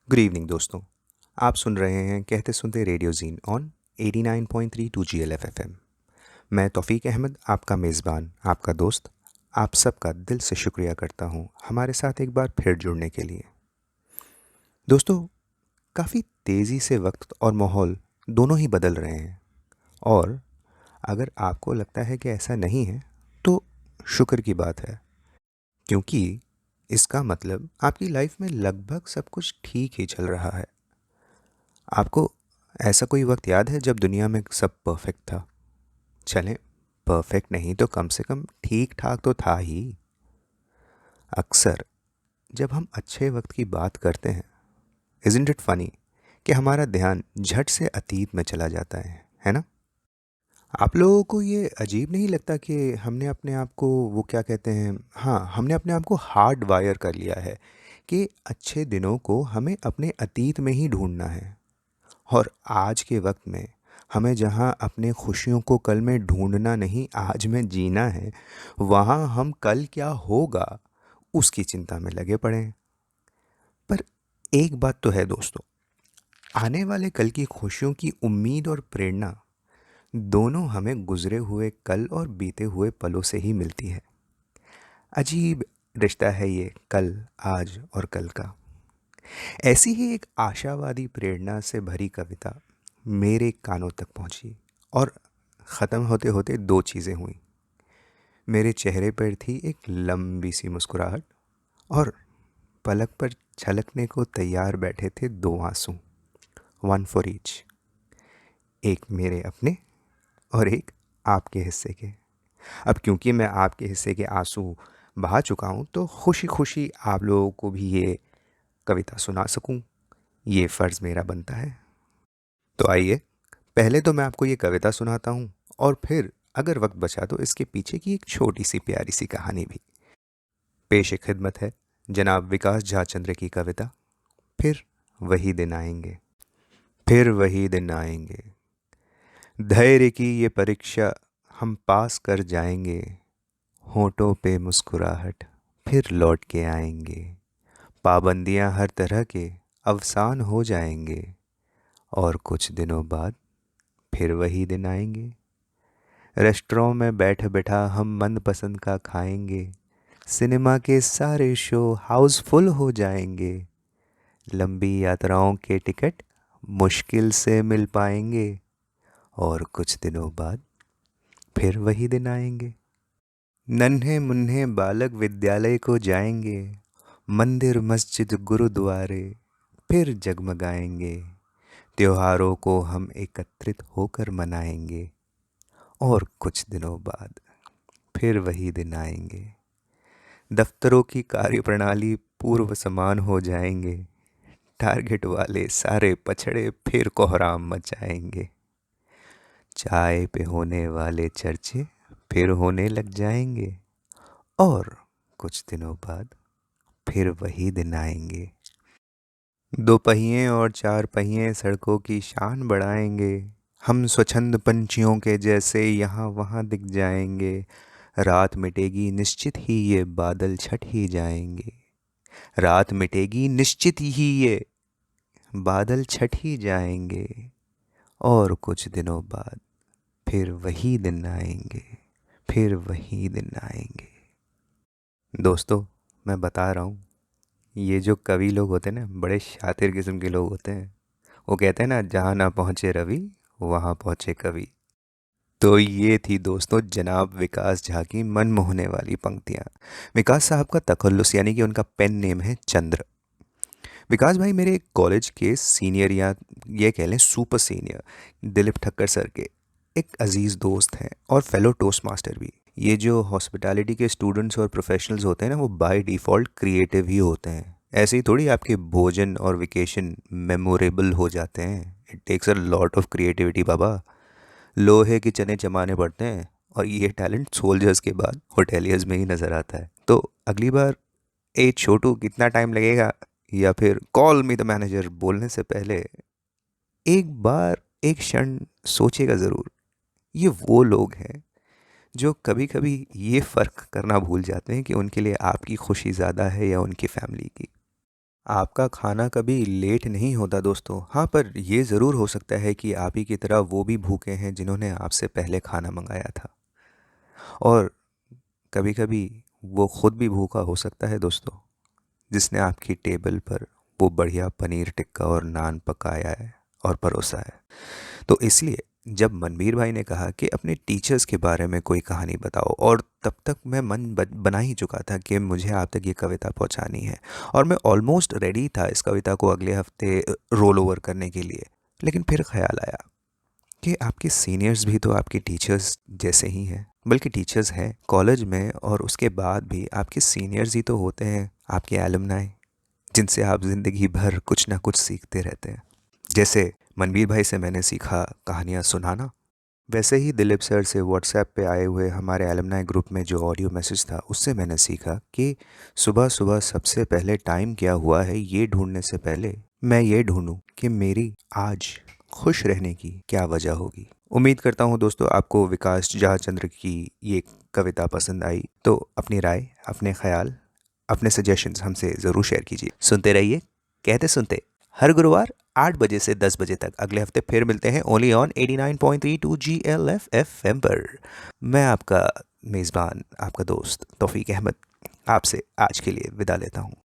Good evening दोस्तों। आप सुन रहे हैं कहते सुनते radio gene on 89.3 2GLF FM। मैं तौफीक अहमद, आपका मेज़बान, आपका दोस्त, आप सबका दिल से शुक्रिया करता हूं हमारे साथ एक बार फिर जुड़ने के लिए। दोस्तों, काफ़ी तेज़ी से वक्त और माहौल दोनों ही बदल रहे हैं, और अगर आपको लगता है कि ऐसा नहीं है तो शुक्र की बात है, क्योंकि इसका मतलब आपकी लाइफ में लगभग सब कुछ ठीक ही चल रहा है। आपको ऐसा कोई वक्त याद है जब दुनिया में सब परफेक्ट था? चलें, परफेक्ट नहीं तो कम से कम ठीक ठाक तो था ही। अक्सर जब हम अच्छे वक्त की बात करते हैं, इज़न्ट इट फनी कि हमारा ध्यान झट से अतीत में चला जाता है ना? आप लोगों को ये अजीब नहीं लगता कि हमने अपने आप को, वो क्या कहते हैं, हाँ, हमने अपने आप को हार्ड वायर कर लिया है कि अच्छे दिनों को हमें अपने अतीत में ही ढूंढना है, और आज के वक्त में हमें जहाँ अपने खुशियों को कल में ढूंढना नहीं, आज में जीना है, वहाँ हम कल क्या होगा उसकी चिंता में लगे पड़े हैं। पर एक बात तो है दोस्तों, आने वाले कल की खुशियों की उम्मीद और प्रेरणा दोनों हमें गुजरे हुए कल और बीते हुए पलों से ही मिलती है। अजीब रिश्ता है ये कल, आज और कल का। ऐसी ही एक आशावादी प्रेरणा से भरी कविता मेरे कानों तक पहुंची, और ख़त्म होते होते दो चीज़ें हुई। मेरे चेहरे पर थी एक लंबी सी मुस्कुराहट, और पलक पर छलकने को तैयार बैठे थे दो आंसू, वन फॉर ईच। एक मेरे अपने और एक आपके हिस्से के। अब क्योंकि मैं आपके हिस्से के आंसू बहा चुका हूँ, तो खुशी खुशी आप लोगों को भी ये कविता सुना सकूँ, ये फ़र्ज़ मेरा बनता है। तो आइए, पहले तो मैं आपको ये कविता सुनाता हूँ, और फिर अगर वक्त बचा तो इसके पीछे की एक छोटी सी प्यारी सी कहानी भी। पेश खिदमत है जनाब विकास झा चंद्र की कविता, फिर वही दिन आएंगे। फिर वही दिन आएंगे, धैर्य की ये परीक्षा हम पास कर जाएंगे। होठों पे मुस्कुराहट फिर लौट के आएंगे। पाबंदियां हर तरह के अवसान हो जाएंगे, और कुछ दिनों बाद फिर वही दिन आएंगे। रेस्टोरों में बैठ बैठा हम मनपसंद का खाएंगे। सिनेमा के सारे शो हाउसफुल हो जाएंगे। लंबी यात्राओं के टिकट मुश्किल से मिल पाएंगे, और कुछ दिनों बाद फिर वही दिन आएंगे। नन्हे मुन्ने बालक विद्यालय को जाएंगे। मंदिर मस्जिद गुरुद्वारे फिर जगमगाएंगे। त्योहारों को हम एकत्रित होकर मनाएंगे, और कुछ दिनों बाद फिर वही दिन आएंगे। दफ्तरों की कार्यप्रणाली पूर्व समान हो जाएंगे। टारगेट वाले सारे पछड़े फिर कोहराम मचाएंगे। चाय पे होने वाले चर्चे फिर होने लग जाएंगे, और कुछ दिनों बाद फिर वही दिन आएंगे। दो पहिए और चार पहिए सड़कों की शान बढ़ाएंगे। हम स्वच्छंद पंछियों के जैसे यहाँ वहाँ दिख जाएंगे। रात मिटेगी निश्चित ही ये बादल छट ही जाएंगे। रात मिटेगी निश्चित ही ये बादल छट ही जाएंगे, और कुछ दिनों बाद फिर वही दिन आएंगे। फिर वही दिन आएंगे। दोस्तों, मैं बता रहा हूँ, ये जो कवि लोग होते हैं ना, बड़े शातिर किस्म के लोग होते हैं। वो कहते हैं ना, जहाँ ना पहुँचे रवि वहाँ पहुँचे कवि। तो ये थी दोस्तों जनाब विकास झा की मन मोहने वाली पंक्तियाँ। विकास साहब का तखल्लुस यानी कि उनका पेन नेम है चंद्र। विकास भाई मेरे कॉलेज के सीनियर, या ये कह लें super senior, Dilip Thakkar sir के एक अजीज़ दोस्त हैं, और फेलो टोस्ट मास्टर भी। ये जो हॉस्पिटैलिटी के स्टूडेंट्स और प्रोफेशनल्स होते हैं ना, वो बाय डिफ़ॉल्ट क्रिएटिव ही होते हैं। ऐसे ही थोड़ी आपके भोजन और वेकेशन मेमोरेबल हो जाते हैं। It takes a lot of creativity बाबा। लोहे के चने चमाने पड़ते हैं, और ये टैलेंट सोल्जर्स के बाद होटेलियर्स में ही नज़र आता है। तो अगली बार ए छोटू कितना टाइम लगेगा, या फिर कॉल मी द मैनेजर बोलने से पहले एक बार एक क्षण सोचेगा ज़रूर। ये वो लोग हैं जो कभी कभी ये फ़र्क करना भूल जाते हैं कि उनके लिए आपकी खुशी ज़्यादा है या उनकी फैमिली की। आपका खाना कभी लेट नहीं होता दोस्तों। हाँ, पर ये ज़रूर हो सकता है कि आप ही की तरह वो भी भूखे हैं जिन्होंने आपसे पहले खाना मंगाया था। और कभी-कभी वो खुद भी भूखा हो सकता है दोस्तों, जिसने आपकी टेबल पर वो बढ़िया पनीर टिक्का और नान पकाया है और परोसा है। तो इसलिए जब मनवीर भाई ने कहा कि अपने टीचर्स के बारे में कोई कहानी बताओ, और तब तक मैं बना ही चुका था कि मुझे आप तक ये कविता पहुंचानी है, और मैं ऑलमोस्ट रेडी था इस कविता को अगले हफ्ते रोल ओवर करने के लिए। लेकिन फिर ख्याल आया कि आपके सीनियर्स भी तो आपके टीचर्स जैसे ही हैं, बल्कि टीचर्स हैं कॉलेज में, और उसके बाद भी आपके सीनियर्स ही तो होते हैं आपके एलुमनाई, जिनसे आप ज़िंदगी भर कुछ ना कुछ सीखते रहते हैं। जैसे मनवीर भाई से मैंने सीखा कहानियाँ सुनाना, वैसे ही दिलीप सर से व्हाट्सएप पे आए हुए हमारे एलुमनाई ग्रुप में जो ऑडियो मैसेज था उससे मैंने सीखा कि सुबह सुबह सबसे पहले टाइम क्या हुआ है ये ढूंढने से पहले मैं ये ढूंढूं कि मेरी आज खुश रहने की क्या वजह होगी। उम्मीद करता हूँ दोस्तों आपको विकास जहाचंद्र की ये कविता पसंद आई। तो अपनी राय, अपने ख्याल, अपने सजेशंस हमसे ज़रूर शेयर कीजिए। सुनते रहिए कहते सुनते, हर गुरुवार 8 बजे से 10 बजे तक। अगले हफ्ते फिर मिलते हैं ओनली ऑन 89.32 GLF FM पर। मैं आपका मेज़बान, आपका दोस्त तौफीक अहमद, आपसे आज के लिए विदा लेता हूँ।